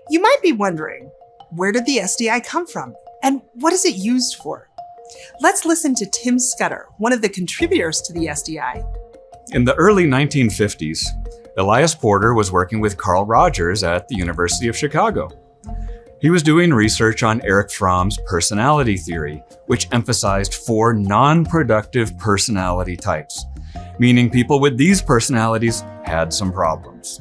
You might be wondering, where did the SDI come from? And what is it used for? Let's listen to Tim Scudder, one of the contributors to the SDI. In the early 1950s, Elias Porter was working with Carl Rogers at the University of Chicago. He was doing research on Erich Fromm's personality theory, which emphasized 4 non-productive personality types, meaning people with these personalities had some problems.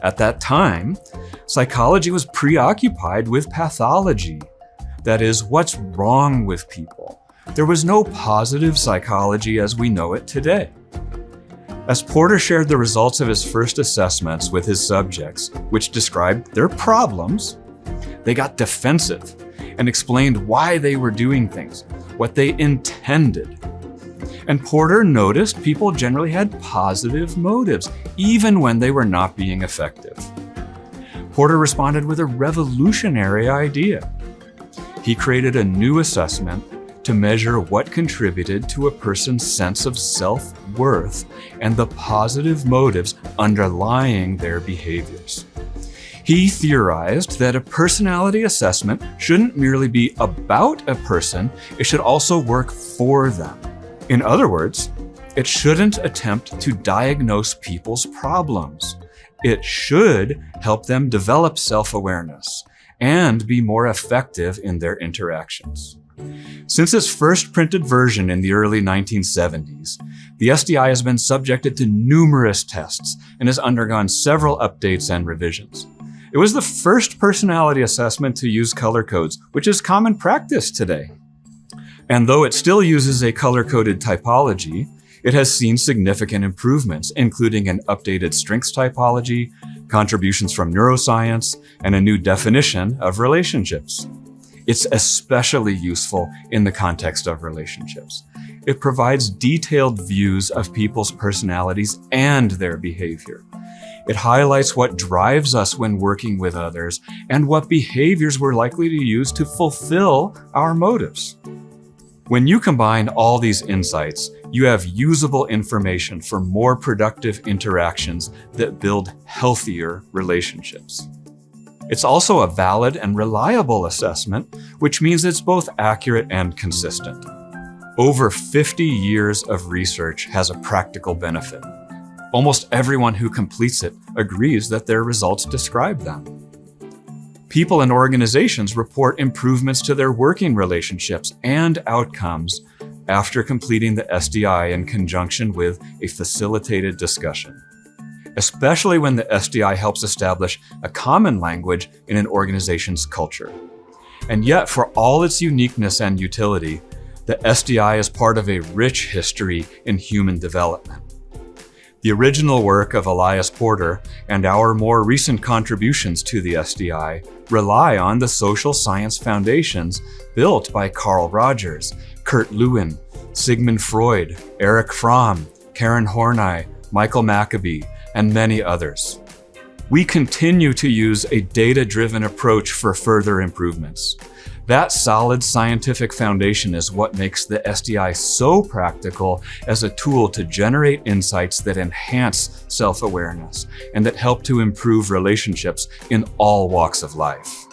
At that time, psychology was preoccupied with pathology. That is, what's wrong with people. There was no positive psychology as we know it today. As Porter shared the results of his first assessments with his subjects, which described their problems, they got defensive and explained why they were doing things, what they intended. And Porter noticed people generally had positive motives, even when they were not being effective. Porter responded with a revolutionary idea. He created a new assessment to measure what contributed to a person's sense of self-worth and the positive motives underlying their behaviors. He theorized that a personality assessment shouldn't merely be about a person, it should also work for them. In other words, it shouldn't attempt to diagnose people's problems. It should help them develop self-awareness and be more effective in their interactions. Since its first printed version in the early 1970s, the SDI has been subjected to numerous tests and has undergone several updates and revisions. It was the first personality assessment to use color codes, which is common practice today. And though it still uses a color-coded typology, it has seen significant improvements, including an updated strengths typology, contributions from neuroscience, and a new definition of relationships. It's especially useful in the context of relationships. It provides detailed views of people's personalities and their behavior. It highlights what drives us when working with others and what behaviors we're likely to use to fulfill our motives. When you combine all these insights, you have usable information for more productive interactions that build healthier relationships. It's also a valid and reliable assessment, which means it's both accurate and consistent. Over 50 years of research has a practical benefit. Almost everyone who completes it agrees that their results describe them. People and organizations report improvements to their working relationships and outcomes after completing the SDI in conjunction with a facilitated discussion, especially when the SDI helps establish a common language in an organization's culture. And yet, for all its uniqueness and utility, the SDI is part of a rich history in human development. The original work of Elias Porter and our more recent contributions to the SDI rely on the social science foundations built by Carl Rogers, Kurt Lewin, Sigmund Freud, Erich Fromm, Karen Horney, Michael Maccabee, and many others. We continue to use a data-driven approach for further improvements. That solid scientific foundation is what makes the SDI so practical as a tool to generate insights that enhance self-awareness and that help to improve relationships in all walks of life.